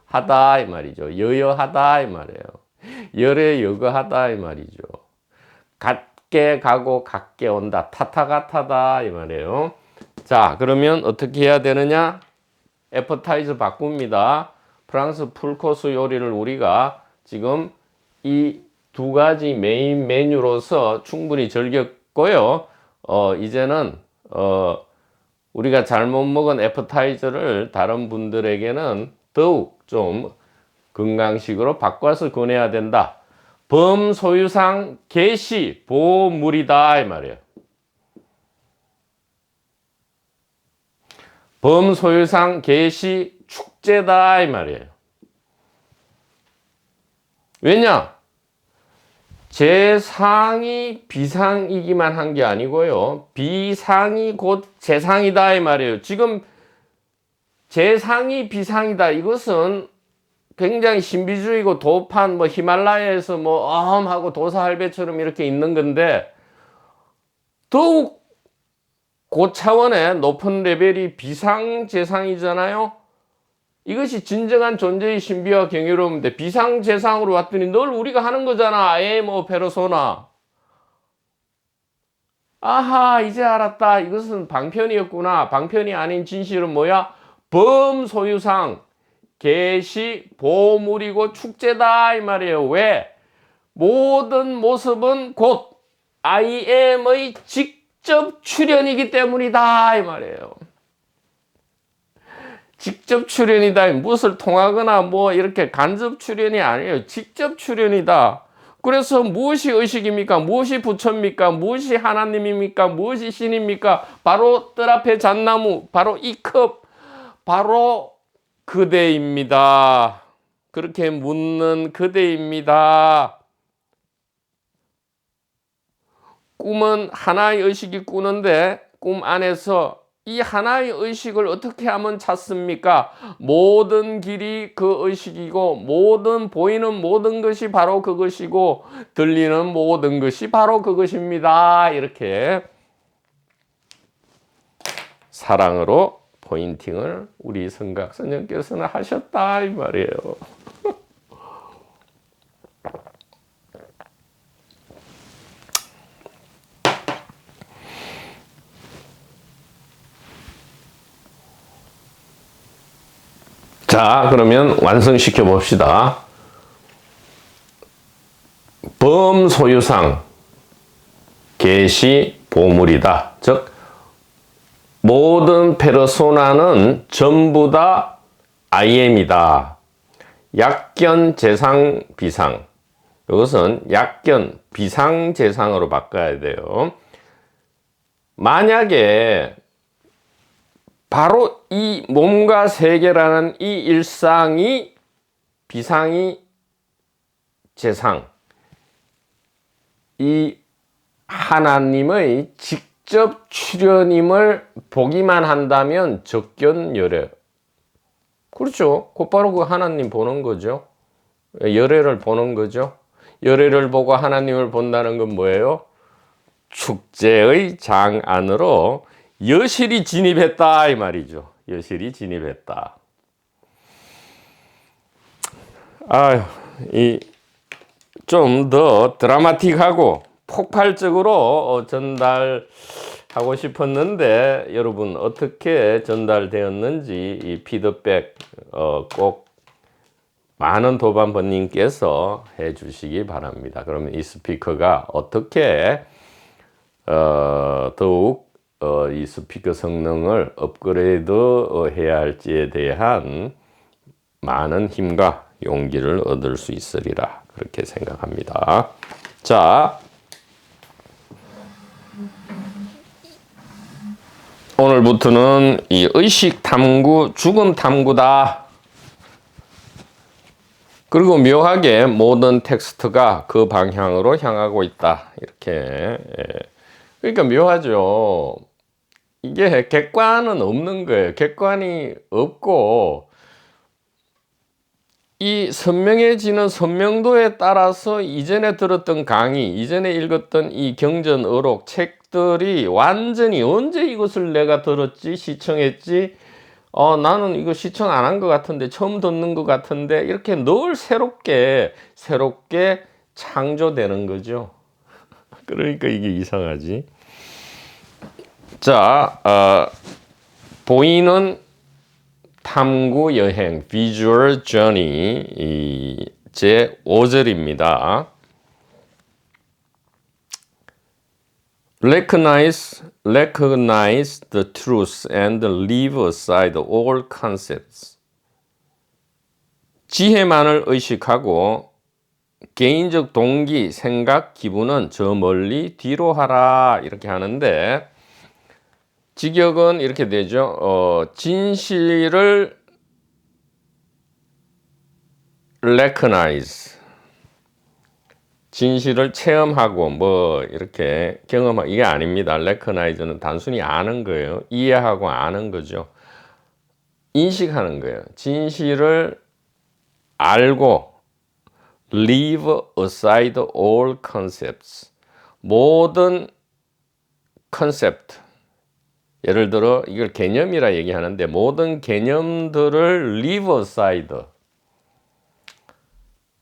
하다 이 말이죠. 여여하다 이 말이에요. 열에 여거하다 이 말이죠. 같게 가고 같게 온다. 타타같하다 이 말이에요. 자, 그러면 어떻게 해야 되느냐? 애퍼타이저 바꿉니다. 프랑스 풀코스 요리를 우리가 지금 이 두 가지 메인 메뉴로서 충분히 즐겼고요. 이제는 우리가 잘못 먹은 애퍼타이저를 다른 분들에게는 더욱 좀 건강식으로 바꿔서 권해야 된다. 범소유상 개시 보물이다 이 말이에요. 범소유상 개시 축제다 이 말이에요. 왜냐? 재상이 비상이기만 한 게 아니고요. 비상이 곧 재상이다 이 말이에요. 지금 재상이 비상이다. 이것은 굉장히 신비주의고 도판 뭐 히말라야에서 뭐 하고 도사할배처럼 이렇게 있는 건데 더욱 고차원의 높은 레벨이 비상재상이잖아요. 이것이 진정한 존재의 신비와 경이로움인데 비상재상으로 왔더니 늘 우리가 하는 거잖아. 페르소나. 아하, 이제 알았다. 이것은 방편이었구나. 방편이 아닌 진실은 뭐야? 범소유상 개시 보물이고 축제다 이 말이에요. 왜? 모든 모습은 곧 I am의 직접 출현이기 때문이다 이 말이에요. 직접 출현이다. 무엇을 통하거나 뭐 이렇게 간접 출현이 아니에요. 직접 출현이다. 그래서 무엇이 의식입니까? 무엇이 부처입니까? 무엇이 하나님입니까? 무엇이 신입니까? 바로 뜰 앞에 잣나무, 바로 이 컵, 바로 그대입니다. 그렇게 묻는 그대입니다. 꿈은 하나의 의식이 꾸는데 꿈 안에서 이 하나의 의식을 어떻게 하면 찾습니까? 모든 길이 그 의식이고 모든 보이는 모든 것이 바로 그것이고 들리는 모든 것이 바로 그것입니다. 이렇게 사랑으로 포인팅을 우리 성각선생님께서는 하셨다 이 말이에요. 자, 그러면 완성시켜 봅시다. 범소유상 개시 보물이다. 즉 모든 페르소나는 전부 다 I am이다. 약견 재상 비상. 이것은 약견 비상 재상으로 바꿔야 돼요. 만약에 바로 이 몸과 세계라는 이 일상이 비상이 재상, 이 하나님의 직접 출현임을 보기만 한다면 적견열애. 그렇죠. 곧바로 그 하나님 보는 거죠. 열애를 보는 거죠. 열애를 보고 하나님을 본다는 건 뭐예요? 축제의 장 안으로 여실히 진입했다 이 말이죠. 여실히 진입했다. 아유, 좀 더 드라마틱하고 폭발적으로 전달하고 싶었는데 여러분 어떻게 전달되었는지 이 피드백 꼭 많은 도반번님께서 해주시기 바랍니다. 그러면 이 스피커가 어떻게 더욱 이 스피커 성능을 업그레이드 해야 할지에 대한 많은 힘과 용기를 얻을 수 있으리라 그렇게 생각합니다. 자, 오늘부터는 이 의식 탐구, 죽음 탐구다. 그리고 묘하게 모든 텍스트가 그 방향으로 향하고 있다. 이렇게. 그러니까 묘하죠. 이게 객관은 없는 거예요. 객관이 없고 이 선명해지는 선명도에 따라서 이전에 들었던 강의, 이전에 읽었던 이 경전 어록 책들이 완전히 언제 이것을 내가 들었지, 시청했지, 나는 이거 시청 안 한 것 같은데, 처음 듣는 것 같은데, 이렇게 늘 새롭게 창조되는 거죠. 그러니까 이게 이상하지. 자, 보이는 탐구 여행, Visual Journey 제 5절입니다. Recognize the truth and leave aside all concepts. 지혜만을 의식하고 개인적 동기, 생각, 기분은 저 멀리 뒤로 하라 이렇게 하는데 직역은 이렇게 되죠. 진실을 recognize, 진실을 체험하고 뭐 이렇게 경험하고 이게 아닙니다. recognize는 단순히 아는 거예요. 이해하고 아는 거죠. 인식하는 거예요. 진실을 알고 leave aside all concepts, 모든 컨셉트, 예를 들어 이걸 개념이라 얘기하는데 모든 개념들을 leave aside,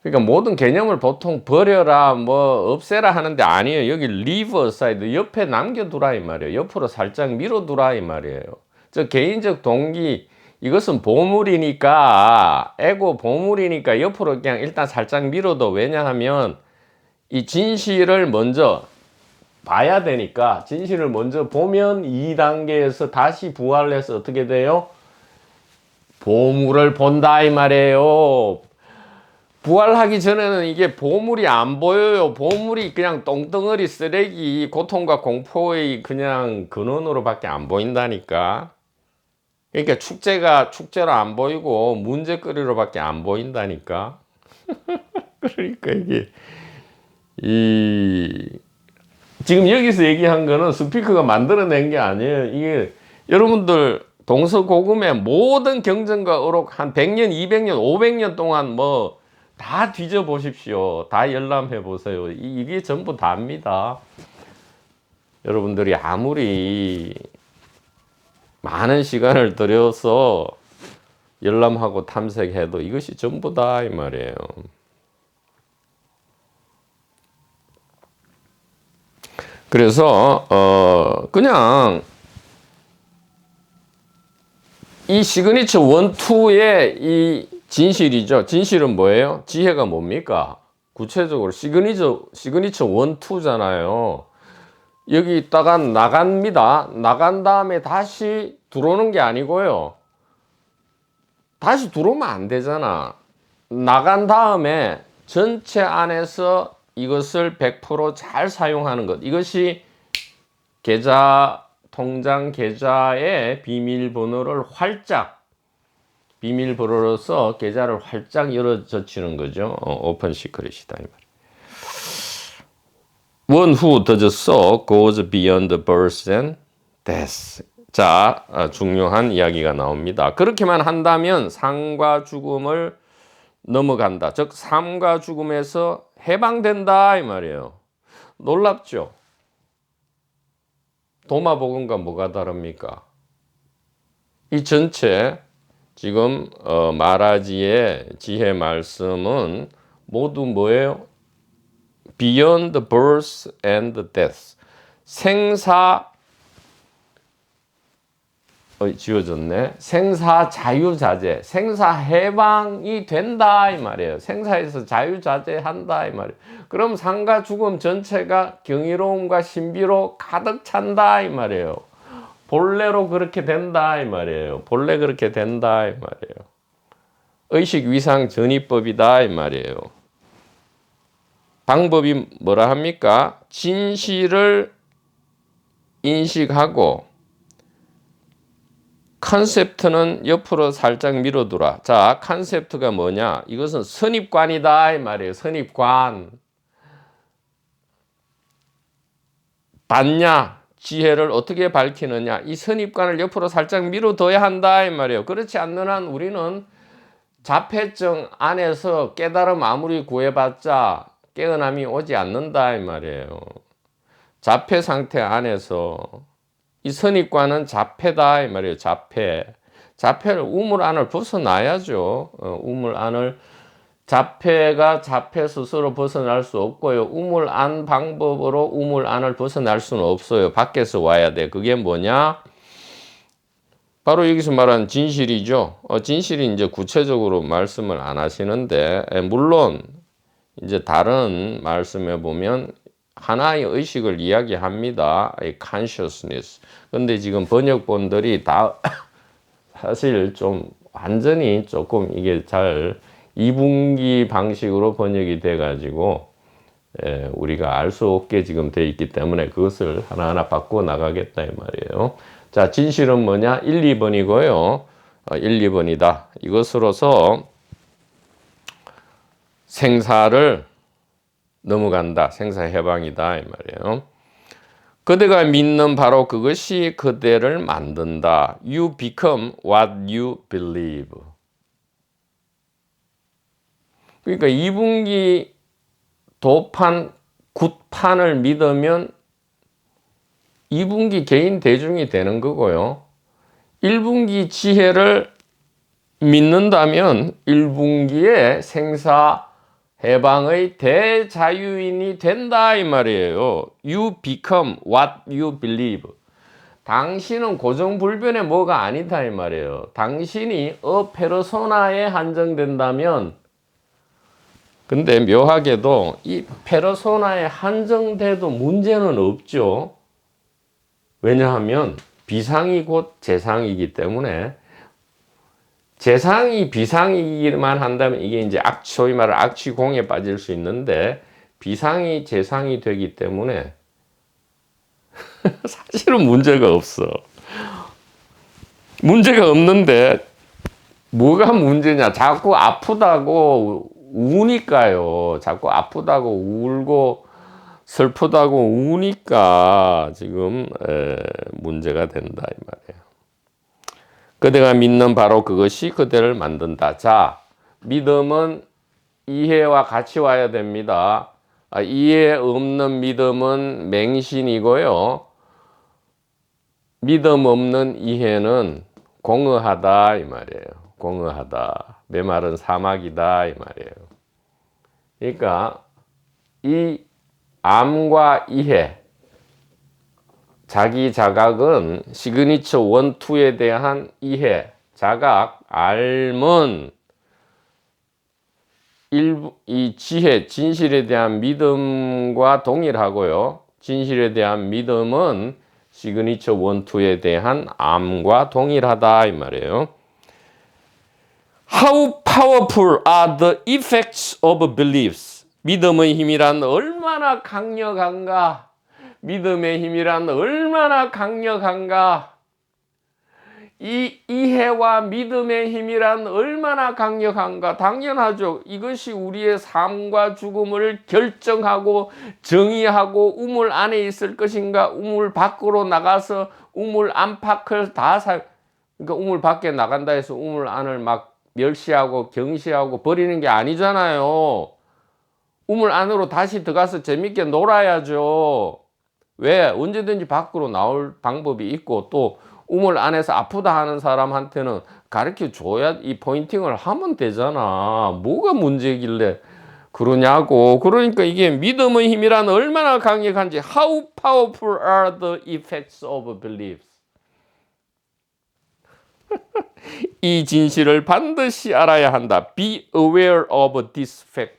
그러니까 모든 개념을 보통 버려라 뭐 없애라 하는데 아니에요. 여기 leave aside, 옆에 남겨두라 이 말이에요. 옆으로 살짝 밀어두라 이 말이에요. 저 개인적 동기, 이것은 보물이니까, 에고 보물이니까 옆으로 그냥 일단 살짝 밀어둬. 왜냐하면 이 진실을 먼저 봐야 되니까, 진실을 먼저 보면 2단계에서 다시 부활해서 어떻게 돼요? 보물을 본다 이 말이에요. 부활하기 전에는 이게 보물이 안 보여요. 보물이 그냥 똥덩어리 쓰레기, 고통과 공포의 그냥 근원으로밖에 안 보인다니까. 그러니까 축제가 축제로 안 보이고 문제거리로밖에 안 보인다니까. 그러니까 이게 지금 여기서 얘기한 거는 스피커가 만들어낸 게 아니에요. 이게 여러분들 동서고금의 모든 경전과 어록 한 100년, 200년, 500년 동안 뭐 다 뒤져 보십시오. 다 열람해 보세요. 이게 전부 다입니다. 여러분들이 아무리 많은 시간을 들여서 열람하고 탐색해도 이것이 전부다 이 말이에요. 그래서 그냥 이 시그니처 1, 2의 이 진실이죠. 진실은 뭐예요? 지혜가 뭡니까? 구체적으로 시그니처 1, 2잖아요. 여기 있다가 나갑니다. 나간 다음에 다시 들어오는 게 아니고요. 다시 들어오면 안 되잖아. 나간 다음에 전체 안에서 이것을 100% 사용하는 것. 이것이 통장 계좌의 비밀번호를 비밀번호로서 계좌를 활짝 열어젖히는 거죠. 오픈 시크릿이다. One who does so goes beyond birth and death. 자, 중요한 이야기가 나옵니다. 그렇게만 한다면 삶과 죽음을 넘어간다. 즉 삶과 죽음에서 해방된다 이 말이에요. 놀랍죠? 도마복음과 뭐가 다릅니까? 이 전체 지금 마라지의 지혜 말씀은 모두 뭐예요? Beyond the birth and death. 생사 지워졌네. 생사 자유자재, 생사 해방이 된다 이 말이에요. 생사에서 자유자재한다 이 말이에요. 그럼 삶과 죽음 전체가 경이로움과 신비로 가득 찬다 이 말이에요. 본래로 그렇게 된다 이 말이에요. 본래 그렇게 된다 이 말이에요. 의식 위상 전이법이다 이 말이에요. 방법이 뭐라 합니까? 진실을 인식하고 컨셉트는 옆으로 살짝 밀어두라. 자, 컨셉트가 뭐냐? 이것은 선입관이다 이 말이에요. 선입관. 봤냐? 지혜를 어떻게 밝히느냐? 이 선입관을 옆으로 살짝 밀어둬야 한다 이 말이에요. 그렇지 않는 한 우리는 자폐증 안에서 깨달음 아무리 구해봤자 깨어남이 오지 않는다 이 말이에요. 자폐 상태 안에서 이 선입관은 자폐다 이 말이에요. 자폐를 우물 안을 벗어나야죠. 우물 안을 자폐가 자폐 스스로 벗어날 수 없고요. 우물 안 방법으로 우물 안을 벗어날 수는 없어요. 밖에서 와야 돼. 그게 뭐냐? 바로 여기서 말하는 진실이죠. 진실이 이제 구체적으로 말씀을 안 하시는데, 물론 이제 다른 말씀에 보면 하나의 의식을 이야기합니다. 이 consciousness. 근데 지금 번역본들이 다 사실 좀 완전히 조금 이게 잘 2분기 방식으로 번역이 돼 가지고 우리가 알 수 없게 지금 돼 있기 때문에 그것을 하나하나 바꿔 나가겠다 이 말이에요. 자, 진실은 뭐냐? 1, 2번이고요. 1, 2번이다. 이것으로서 생사를 넘어간다. 생사 해방이다 이 말이에요. 그대가 믿는 바로 그것이 그대를 만든다. You become what you believe. 그러니까 2분기 도판, 굿판을 믿으면 2분기 개인 대중이 되는 거고요. 1분기 지혜를 믿는다면 1분기에 생사 해방의 대자유인이 된다 이 말이에요. You become what you believe. 당신은 고정불변의 뭐가 아니다 이 말이에요. 당신이 페르소나에 한정된다면, 근데 묘하게도 이 페르소나에 한정돼도 문제는 없죠. 왜냐하면 비상이 곧 재상이기 때문에, 재상이 비상이기만 한다면 이게 이제 소위 말하는 악취공에 빠질 수 있는데, 비상이 재상이 되기 때문에 사실은 문제가 없어. 문제가 없는데 뭐가 문제냐? 자꾸 아프다고 우니까요. 자꾸 아프다고 울고 슬프다고 우니까 지금 문제가 된다 이 말이에요. 그대가 믿는 바로 그것이 그대를 만든다. 자, 믿음은 이해와 같이 와야 됩니다. 이해 없는 믿음은 맹신이고요. 믿음 없는 이해는 공허하다 이 말이에요. 공허하다. 메마른 사막이다 이 말이에요. 그러니까 이 암과 이해, 자기 자각은 시그니처 1, 2에 대한 이해, 자각, 알은 이 지혜, 진실에 대한 믿음과 동일하고요. 진실에 대한 믿음은 시그니처 1, 2에 대한 암과 동일하다 이 말이에요. How powerful are the effects of beliefs? 믿음의 힘이란 얼마나 강력한가? 믿음의 힘이란 얼마나 강력한가? 이 이해와 믿음의 힘이란 얼마나 강력한가? 당연하죠. 이것이 우리의 삶과 죽음을 결정하고 정의하고 우물 안에 있을 것인가, 우물 밖으로 나가서 우물 안팎을 다 그러니까 우물 밖에 나간다 해서 우물 안을 막 멸시하고 경시하고 버리는 게 아니잖아요. 우물 안으로 다시 들어가서 재밌게 놀아야죠. 왜? 언제든지 밖으로 나올 방법이 있고 또 우물 안에서 아프다 하는 사람한테는 가르쳐 줘야 이 포인팅을 하면 되잖아. 뭐가 문제길래 그러냐고. 그러니까 이게 믿음의 힘이란 얼마나 강력한지. How powerful are the effects of beliefs? 이 진실을 반드시 알아야 한다. Be aware of this fact.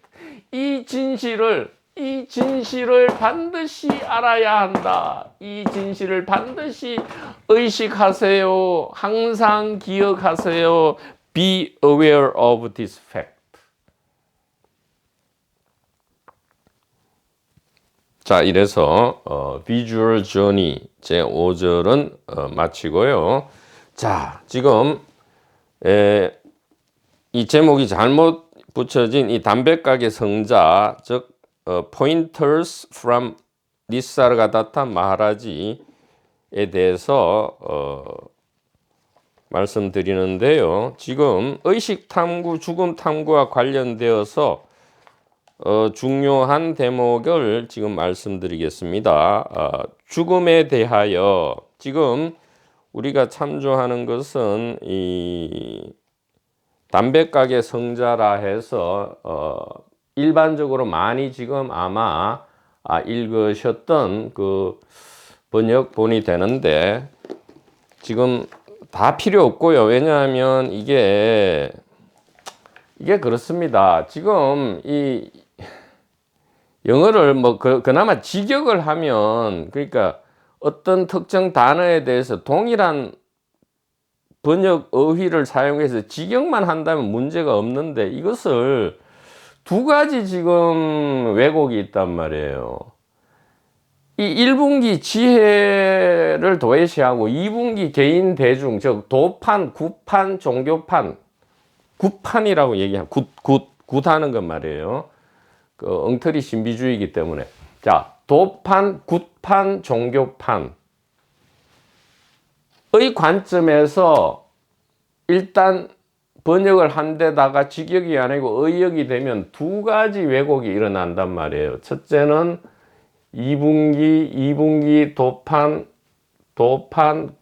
이 진실을 반드시 알아야 한다. 이 진실을 반드시 의식하세요. 항상 기억하세요. Be aware of this fact. 자, 이래서 Visual Journey 제 5절은 마치고요. 자, 지금 이 제목이 잘못 붙여진 이 담백각의 성자, 즉 Pointers from 니사르가다타 마하라지에 대해서 말씀드리는데요. 지금 의식탐구, 죽음탐구와 관련되어서 중요한 대목을 지금 말씀드리겠습니다. 죽음에 대하여 지금 우리가 참조하는 것은 이 담백각의 성자라 해서 일반적으로 많이 지금 아마 읽으셨던 그 번역본이 되는데 지금 다 필요 없고요. 왜냐하면 이게 그렇습니다. 지금 이 영어를 뭐 그나마 직역을 하면, 그러니까 어떤 특정 단어에 대해서 동일한 번역 어휘를 사용해서 직역만 한다면 문제가 없는데 이것을 두 가지 지금 왜곡이 있단 말이에요. 이 1분기 지혜를 도외시하고 2분기 개인 대중, 즉 도판, 구판, 종교판, 굿판이라고 얘기하면 굿하는 건 말이에요. 그 엉터리 신비주의이기 때문에. 자, 도판, 굿판, 종교판의 관점에서 일단 번역을 한 데다가 직역이 아니고 의역이 되면 두 가지 왜곡이 일어난단 말이에요. 첫째는 2분기 도판, 굿판,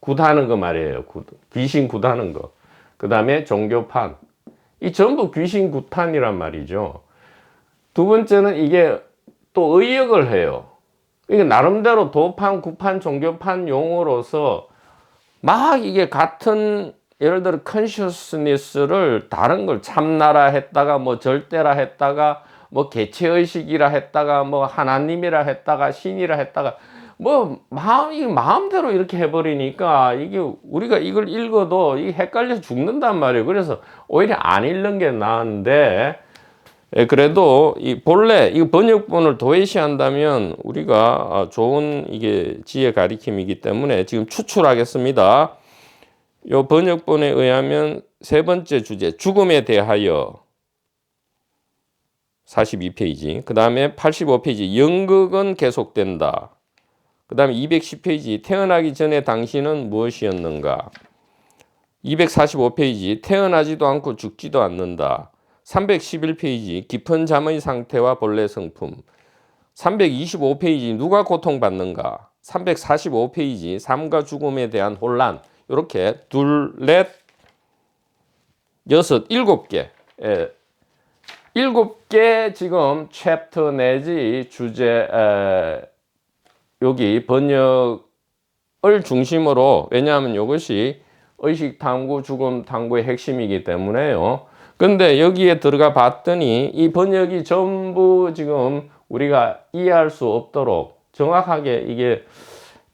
굿하는 거 말이에요. 귀신 굿하는 거. 그 다음에 종교판. 이 전부 귀신 굿판이란 말이죠. 두 번째는 이게 또 의역을 해요. 이게 나름대로 도판, 굿판, 종교판 용어로서 막 이게 같은, 예를 들어 컨셔스니스를 다른 걸 참나라 했다가 뭐 절대라 했다가 뭐 개체의식이라 했다가 뭐 하나님이라 했다가 신이라 했다가 뭐 마음대로 이렇게 해버리니까 이게 우리가 이걸 읽어도 이게 헷갈려서 죽는단 말이에요. 그래서 오히려 안 읽는 게 나은데, 그래도 이 본래 이 번역본을 도외시한다면 우리가 좋은 이게 지혜 가리킴이기 때문에 지금 추출하겠습니다. 요 번역본에 의하면 세 번째 주제, 죽음에 대하여 42페이지, 그 다음에 85페이지, 연극은 계속된다. 그 다음에 210페이지, 태어나기 전에 당신은 무엇이었는가. 245페이지, 태어나지도 않고 죽지도 않는다. 311페이지, 깊은 잠의 상태와 본래 성품. 325페이지, 누가 고통받는가. 345페이지, 삶과 죽음에 대한 혼란. 이렇게 둘, 넷, 여섯, 7개. 7개 지금 챕터 내지 주제, 여기 번역을 중심으로, 왜냐하면 이것이 의식탐구, 죽음탐구의 핵심이기 때문에요. 근데 여기에 들어가 봤더니 이 번역이 전부 지금 우리가 이해할 수 없도록 정확하게 이게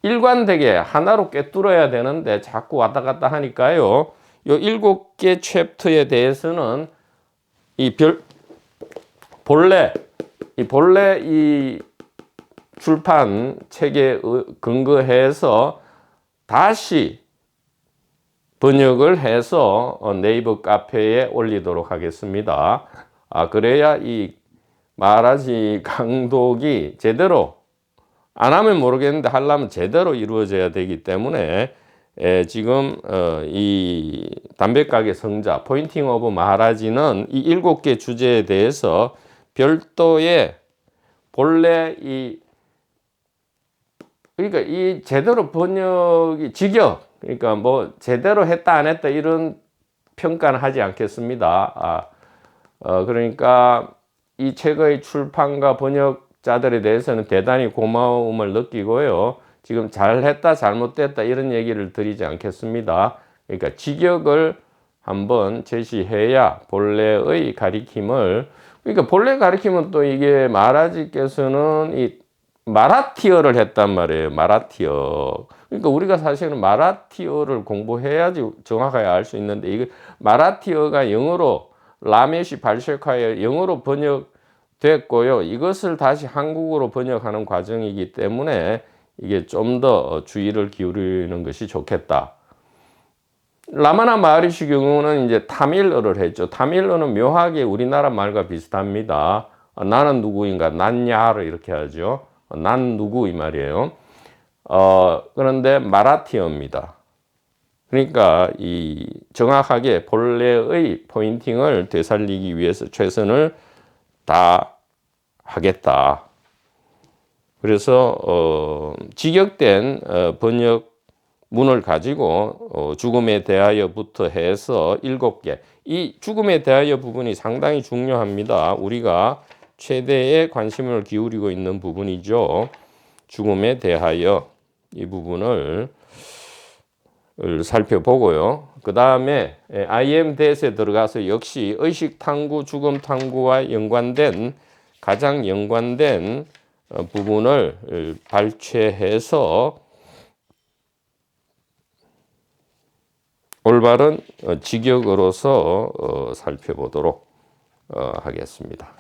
일관되게 하나로 꿰뚫어야 되는데 자꾸 왔다 갔다 하니까요. 요 7개 챕터에 대해서는 본래 이 출판 책에 근거해서 다시 번역을 해서 네이버 카페에 올리도록 하겠습니다. 그래야 이 마하라지 강독이 제대로, 안 하면 모르겠는데 하려면 제대로 이루어져야 되기 때문에 지금 이 담백각의 성자 포인팅 오브 마하라지는 이 7개 주제에 대해서 별도의 본래 이 그러니까 이 제대로 번역이 직역, 그러니까 뭐 제대로 했다 안 했다 이런 평가는 하지 않겠습니다. 그러니까 이 책의 출판과 번역자들에 대해서는 대단히 고마움을 느끼고요. 지금 잘했다 잘못됐다 이런 얘기를 드리지 않겠습니다. 그러니까 직역을 한번 제시해야 본래의 가리킴을, 그러니까 본래 가리킴은 또 이게 마하라지께서는 이 마라티어를 했단 말이에요. 마라티어. 그러니까 우리가 사실은 마라티어를 공부해야지 정확하게 알 수 있는데, 이거 마라티어가 영어로 라메시 발셰카에 영어로 번역됐고요. 이것을 다시 한국어로 번역하는 과정이기 때문에 이게 좀 더 주의를 기울이는 것이 좋겠다. 라마나 마하리시 경우는 이제 타밀어를 했죠. 타밀어는 묘하게 우리나라 말과 비슷합니다. 나는 누구인가, 난야를 이렇게 하죠. 난 누구 이 말이에요. 그런데 마라티어입니다. 그러니까 이 정확하게 본래의 포인팅을 되살리기 위해서 최선을 다 하겠다. 그래서 직역된 번역문을 가지고 죽음에 대하여부터 해서 7개. 이 죽음에 대하여 부분이 상당히 중요합니다. 우리가 최대의 관심을 기울이고 있는 부분이죠. 죽음에 대하여 이 부분을 살펴보고요. 그 다음에 IMDES에 들어가서 역시 의식 탐구, 죽음 탐구와 가장 연관된 부분을 발췌해서 올바른 직역으로서 살펴보도록 하겠습니다.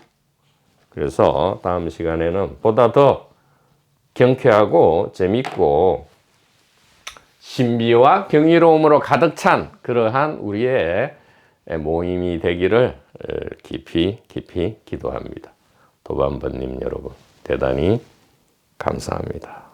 그래서 다음 시간에는 보다 더 경쾌하고 재밌고 신비와 경이로움으로 가득 찬 그러한 우리의 모임이 되기를 깊이 기도합니다. 도반번님 여러분, 대단히 감사합니다.